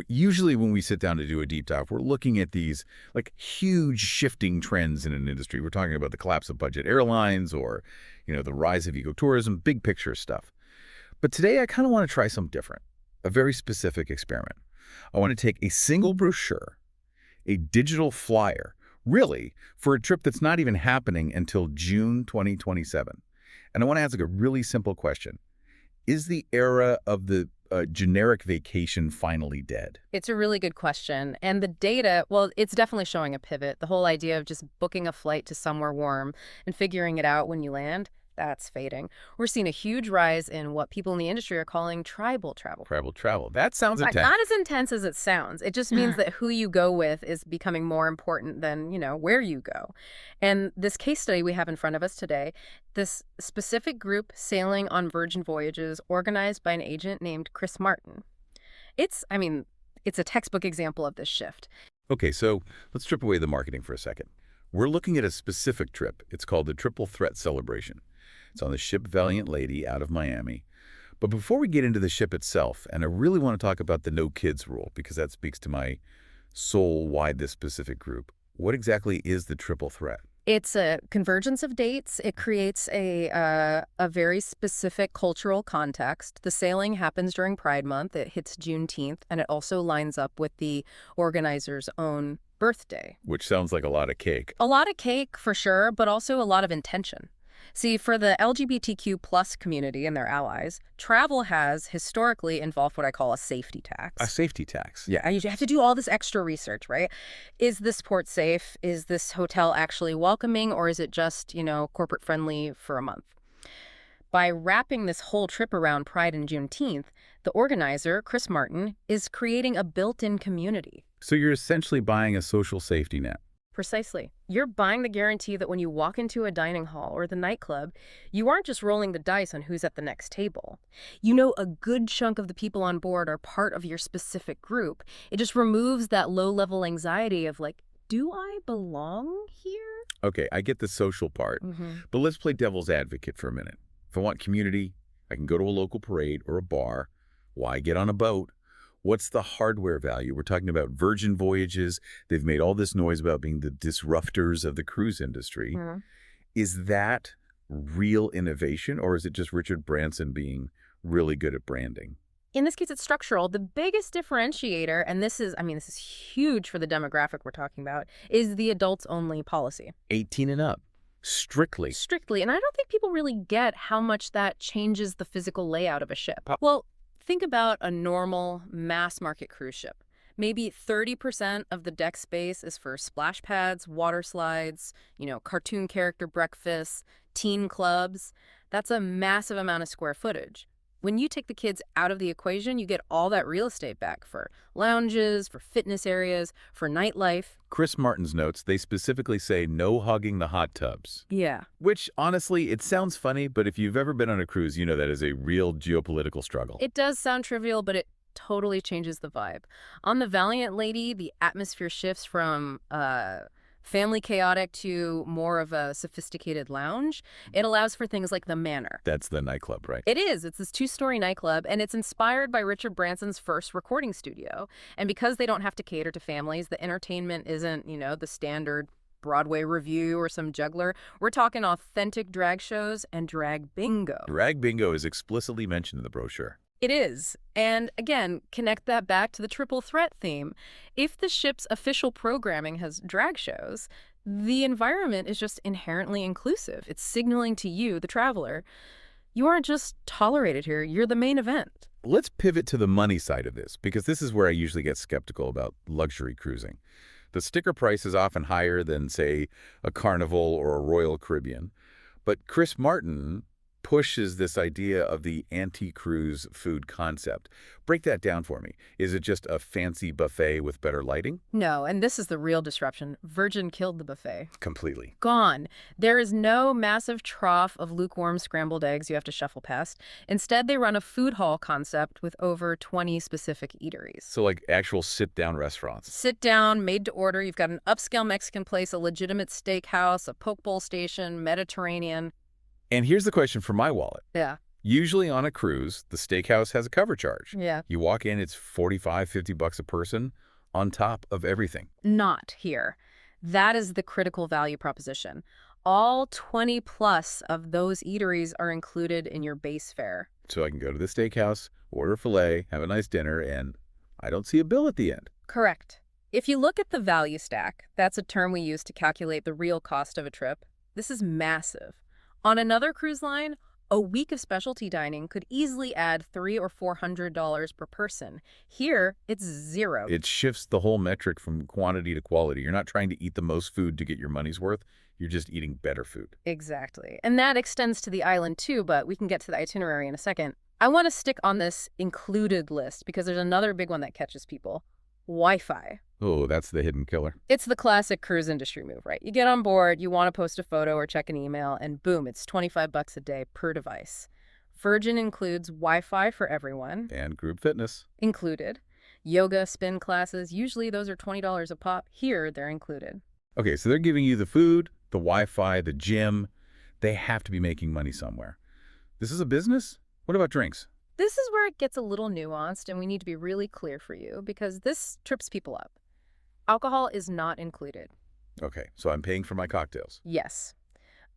Usually when we sit down to do a deep dive, we're looking at these like huge shifting trends in an industry. We're talking about the collapse of budget airlines or, the rise of ecotourism, big picture stuff. But today I kind of want to try something different, a very specific experiment. I want to take a single brochure, a digital flyer, really, for a trip that's not even happening until June 2027. And I want to ask a really simple question. Is the era of the generic vacation finally dead? It's a really good question. And the data, well, it's definitely showing a pivot. The whole idea of just booking a flight to somewhere warm and figuring it out when you land, that's fading. We're seeing a huge rise in what people in the industry are calling tribal travel. Tribal travel. That sounds intense. Not as intense as it sounds. It just means that who you go with is becoming more important than, where you go. And this case study we have in front of us today, this specific group sailing on Virgin Voyages organized by an agent named Chris Martin. It's a textbook example of this shift. Okay, so let's strip away the marketing for a second. We're looking at a specific trip. It's called the Triple Threat Celebration. It's on the ship Valiant Lady out of Miami. But before we get into the ship itself, and I really want to talk about the no kids rule, because that speaks to my soul why this specific group, what exactly is the triple threat? It's a convergence of dates. It creates a very specific cultural context. The sailing happens during Pride Month. It hits Juneteenth, and it also lines up with the organizer's own birthday. Which sounds like a lot of cake. A lot of cake, for sure, but also a lot of intention. See, for the LGBTQ plus community and their allies, travel has historically involved what I call a safety tax. A safety tax? Yeah, you have to do all this extra research, right? Is this port safe? Is this hotel actually welcoming? Or is it just, corporate friendly for a month? By wrapping this whole trip around Pride and Juneteenth, the organizer, Chris Martin, is creating a built-in community. So you're essentially buying a social safety net. Precisely. You're buying the guarantee that when you walk into a dining hall or the nightclub, you aren't just rolling the dice on who's at the next table. A good chunk of the people on board are part of your specific group. It just removes that low-level anxiety of do I belong here? Okay, I get the social part, but let's play devil's advocate for a minute. If I want community, I can go to a local parade or a bar. Why get on a boat? What's the hardware value? We're talking about Virgin Voyages. They've made all this noise about being the disruptors of the cruise industry. Is that real innovation, or is it just Richard Branson being really good at branding? In this case, it's structural. The biggest differentiator, and this is huge for the demographic we're talking about, is the adults-only policy. 18 and up. Strictly. Strictly. And I don't think people really get how much that changes the physical layout of a ship. Well, think about a normal mass-market cruise ship. Maybe 30% of the deck space is for splash pads, water slides, cartoon character breakfasts, teen clubs. That's a massive amount of square footage. When you take the kids out of the equation, you get all that real estate back for lounges, for fitness areas, for nightlife. Chris Martin's notes, they specifically say no hugging the hot tubs. Yeah. Which, honestly, it sounds funny, but if you've ever been on a cruise, you know that is a real geopolitical struggle. It does sound trivial, but it totally changes the vibe. On the Valiant Lady, the atmosphere shifts from family chaotic to more of a sophisticated lounge. It allows for things like the Manor. That's the nightclub, right? It is. It's this 2-story nightclub, and it's inspired by Richard Branson's first recording studio. And because they don't have to cater to families, the entertainment isn't, the standard Broadway review or some juggler. We're talking authentic drag shows and drag bingo. Drag bingo is explicitly mentioned in the brochure. It is. And again, connect that back to the triple threat theme. If the ship's official programming has drag shows, the environment is just inherently inclusive. It's signaling to you, the traveler, you aren't just tolerated here, you're the main event. Let's pivot to the money side of this, because this is where I usually get skeptical about luxury cruising. The sticker price is often higher than, say, a Carnival or a Royal Caribbean. But Chris Martin pushes this idea of the anti-cruise food concept. Break that down for me. Is it just a fancy buffet with better lighting? No, and this is the real disruption. Virgin killed the buffet. Completely. Gone. There is no massive trough of lukewarm scrambled eggs you have to shuffle past. Instead, they run a food hall concept with over 20 specific eateries. So like actual sit-down restaurants. Sit down, made to order. You've got an upscale Mexican place, a legitimate steakhouse, a poke bowl station, Mediterranean. And here's the question for my wallet. Yeah. Usually on a cruise, the steakhouse has a cover charge. Yeah. You walk in, it's 45, 50 bucks a person on top of everything. Not here. That is the critical value proposition. All 20 plus of those eateries are included in your base fare. So I can go to the steakhouse, order a filet, have a nice dinner, and I don't see a bill at the end. Correct. If you look at the value stack, that's a term we use to calculate the real cost of a trip. This is massive. On another cruise line, a week of specialty dining could easily add $300 or $400 per person. Here, it's zero. It shifts the whole metric from quantity to quality. You're not trying to eat the most food to get your money's worth. You're just eating better food. Exactly. And that extends to the island too, but we can get to the itinerary in a second. I want to stick on this included list because there's another big one that catches people. Wi-Fi. Oh, that's the hidden killer. It's the classic cruise industry move, right? You get on board, you want to post a photo or check an email, and boom, it's 25 bucks a day per device. Virgin includes Wi-Fi for everyone. And group fitness. Included. Yoga, spin classes, usually those are $20 a pop. Here, they're included. Okay, so they're giving you the food, the Wi-Fi, the gym. They have to be making money somewhere. This is a business? What about drinks? This is where it gets a little nuanced, and we need to be really clear for you because this trips people up. Alcohol is not included. Okay, so I'm paying for my cocktails. Yes.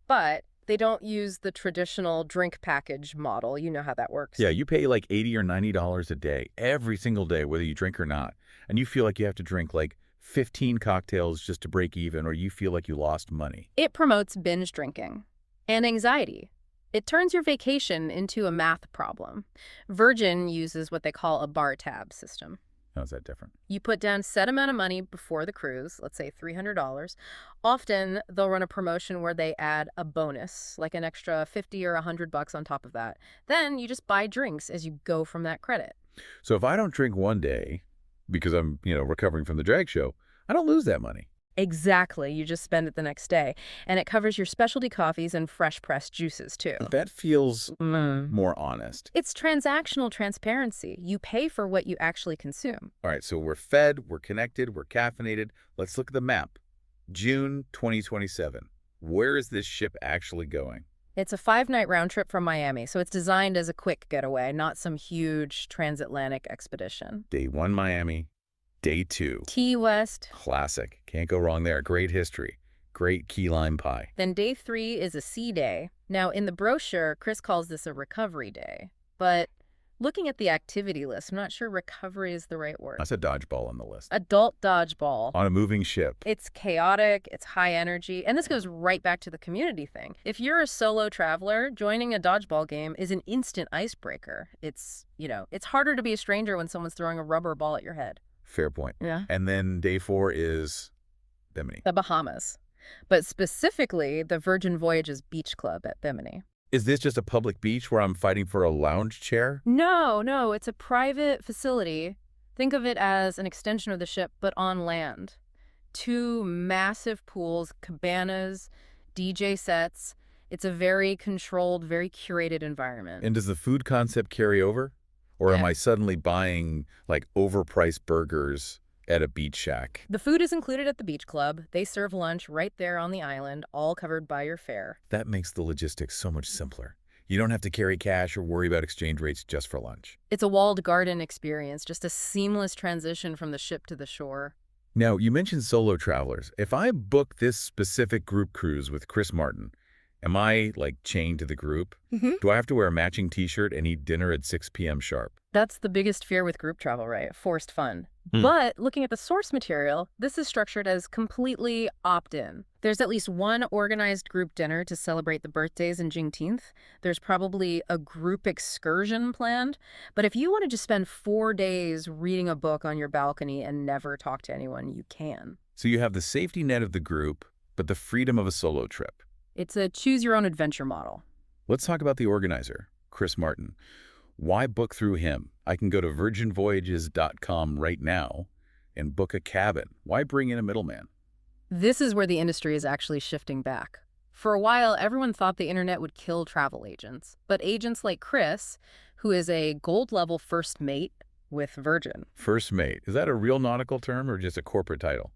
But they don't use the traditional drink package model. You know how that works. Yeah, you pay like $80 or $90 a day, every single day, whether you drink or not. And you feel like you have to drink like 15 cocktails just to break even, or you feel like you lost money. It promotes binge drinking and anxiety. It turns your vacation into a math problem. Virgin uses what they call a bar tab system. How's that different? You put down a set amount of money before the cruise, let's say $300. Often, they'll run a promotion where they add a bonus, like an extra 50 or 100 bucks on top of that. Then you just buy drinks as you go from that credit. So if I don't drink one day because I'm, recovering from the drag show, I don't lose that money. Exactly. You just spend it the next day. And it covers your specialty coffees and fresh pressed juices, too. That feels more honest. It's transactional transparency. You pay for what you actually consume. All right, so we're fed, we're connected, we're caffeinated. Let's look at the map. June 2027. Where is this ship actually going? It's a 5-night round trip from Miami, so it's designed as a quick getaway, not some huge transatlantic expedition. Day 1, Miami. Day 2. Key West. Classic. Can't go wrong there. Great history. Great key lime pie. Then day 3 is a sea day. Now, in the brochure, Chris calls this a recovery day. But looking at the activity list, I'm not sure recovery is the right word. That's a dodgeball on the list. Adult dodgeball. On a moving ship. It's chaotic, it's high energy, and this goes right back to the community thing. If you're a solo traveler, joining a dodgeball game is an instant icebreaker. It's harder to be a stranger when someone's throwing a rubber ball at your head. Fair point. Yeah. And then day 4 is Bimini. The Bahamas. But specifically, the Virgin Voyages Beach Club at Bimini. Is this just a public beach where I'm fighting for a lounge chair? No, it's a private facility. Think of it as an extension of the ship, but on land. 2 massive pools, cabanas, DJ sets. It's a very controlled, very curated environment. And does the food concept carry over? Or am Yeah. I suddenly buying, like, overpriced burgers at a beach shack? The food is included at the beach club. They serve lunch right there on the island, all covered by your fare. That makes the logistics so much simpler. You don't have to carry cash or worry about exchange rates just for lunch. It's a walled garden experience, just a seamless transition from the ship to the shore. Now, you mentioned solo travelers. If I book this specific group cruise with Chris Martin, am I, like, chained to the group? Do I have to wear a matching t-shirt and eat dinner at 6 p.m. sharp? That's the biggest fear with group travel, right? Forced fun. But looking at the source material, this is structured as completely opt-in. There's at least one organized group dinner to celebrate the birthdays and Juneteenth. There's probably a group excursion planned. But if you want to just spend 4 days reading a book on your balcony and never talk to anyone, you can. So you have the safety net of the group, but the freedom of a solo trip. It's a choose-your-own-adventure model. Let's talk about the organizer, Chris Martin. Why book through him? I can go to virginvoyages.com right now and book a cabin. Why bring in a middleman? This is where the industry is actually shifting back. For a while, everyone thought the internet would kill travel agents. But agents like Chris, who is a gold-level first mate with Virgin. First mate. Is that a real nautical term or just a corporate title?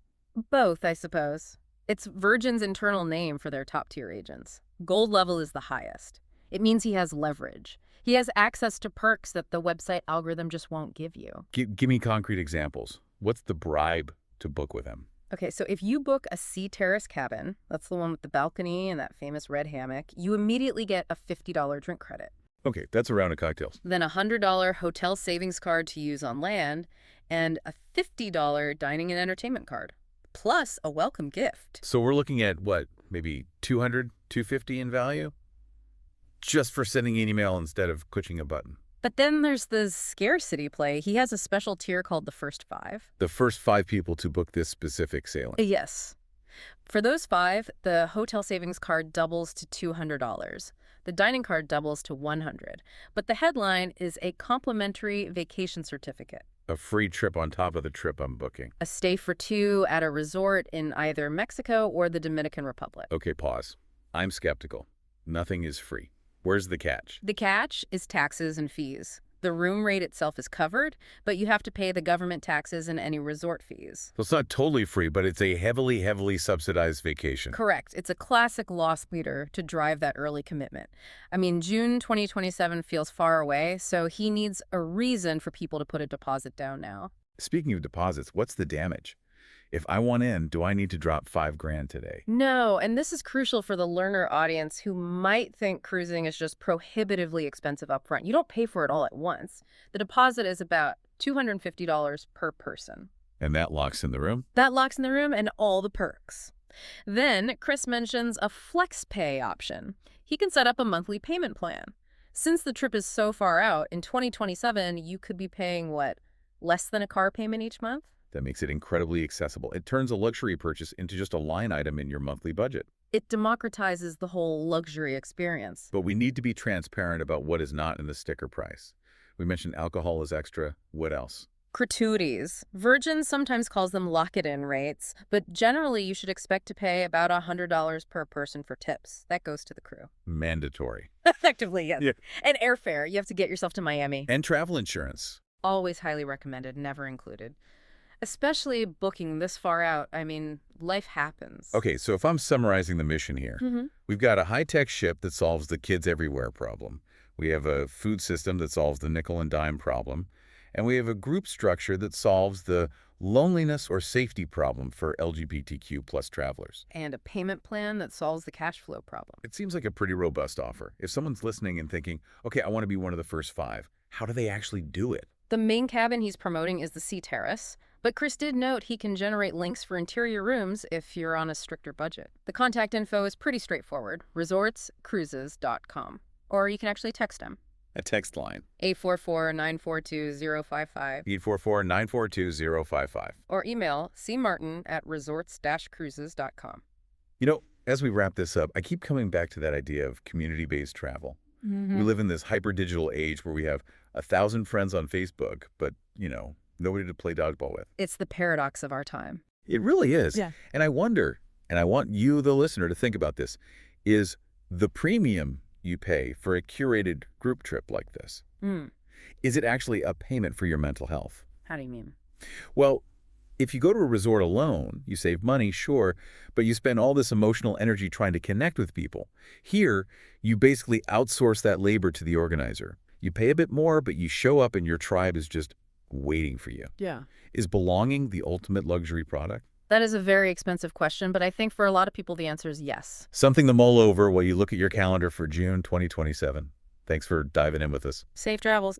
Both, I suppose. It's Virgin's internal name for their top-tier agents. Gold level is the highest. It means he has leverage. He has access to perks that the website algorithm just won't give you. Give me concrete examples. What's the bribe to book with him? Okay, so if you book a sea terrace cabin, that's the one with the balcony and that famous red hammock, you immediately get a $50 drink credit. Okay, that's a round of cocktails. Then a $100 hotel savings card to use on land, and a $50 dining and entertainment card, plus a welcome gift. So we're looking at, what, maybe 200, 250 in value? Just for sending an email instead of clicking a button. But then there's the scarcity play. He has a special tier called the First Five. The first 5 people to book this specific sailing. Yes. For those 5, the hotel savings card doubles to $200. The dining card doubles to $100. But the headline is a complimentary vacation certificate. A free trip on top of the trip I'm booking. A stay for 2 at a resort in either Mexico or the Dominican Republic. Okay, pause. I'm skeptical. Nothing is free. Where's the catch? The catch is taxes and fees. The room rate itself is covered, but you have to pay the government taxes and any resort fees. So it's not totally free, but it's a heavily, heavily subsidized vacation. Correct. It's a classic loss leader to drive that early commitment. I mean, June 2027 feels far away, so he needs a reason for people to put a deposit down now. Speaking of deposits, what's the damage? If I want in, do I need to drop $5,000 today? No, and this is crucial for the learner audience who might think cruising is just prohibitively expensive upfront. You don't pay for it all at once. The deposit is about $250 per person. And that locks in the room? That locks in the room and all the perks. Then Chris mentions a flex pay option. He can set up a monthly payment plan. Since the trip is so far out, in 2027, you could be paying, what, less than a car payment each month? That makes it incredibly accessible. It turns a luxury purchase into just a line item in your monthly budget. It democratizes the whole luxury experience. But we need to be transparent about what is not in the sticker price. We mentioned alcohol is extra. What else? Gratuities. Virgin sometimes calls them lock-it-in rates, but generally you should expect to pay about $100 per person for tips. That goes to the crew. Mandatory. Effectively, yes. Yeah. And airfare. You have to get yourself to Miami. And travel insurance. Always highly recommended, never included. Especially booking this far out. I mean, life happens. Okay, so if I'm summarizing the mission here, we've got a high-tech ship that solves the kids everywhere problem. We have a food system that solves the nickel and dime problem. And we have a group structure that solves the loneliness or safety problem for LGBTQ plus travelers. And a payment plan that solves the cash flow problem. It seems like a pretty robust offer. If someone's listening and thinking, okay, I want to be one of the first 5, how do they actually do it? The main cabin he's promoting is the Sea Terrace, but Chris did note he can generate links for interior rooms if you're on a stricter budget. The contact info is pretty straightforward, resortscruises.com. Or you can actually text him. A text line. 844-942-055. 844-942-055. Or email cmartin@resorts-cruises.com. You know, as we wrap this up, I keep coming back to that idea of community-based travel. We live in this hyper-digital age where we have 1,000 friends on Facebook, but, nobody to play dodgeball with. It's the paradox of our time. It really is. Yeah. And I wonder, and I want you, the listener, to think about this, is the premium you pay for a curated group trip like this, is it actually a payment for your mental health? How do you mean? Well, if you go to a resort alone, you save money, sure, but you spend all this emotional energy trying to connect with people. Here, you basically outsource that labor to the organizer. You pay a bit more, but you show up and your tribe is just waiting for you. Yeah. Is belonging the ultimate luxury product? That is a very expensive question, but I think for a lot of people the answer is yes. Something to mull over while you look at your calendar for June 2027. Thanks for diving in with us. Safe travels.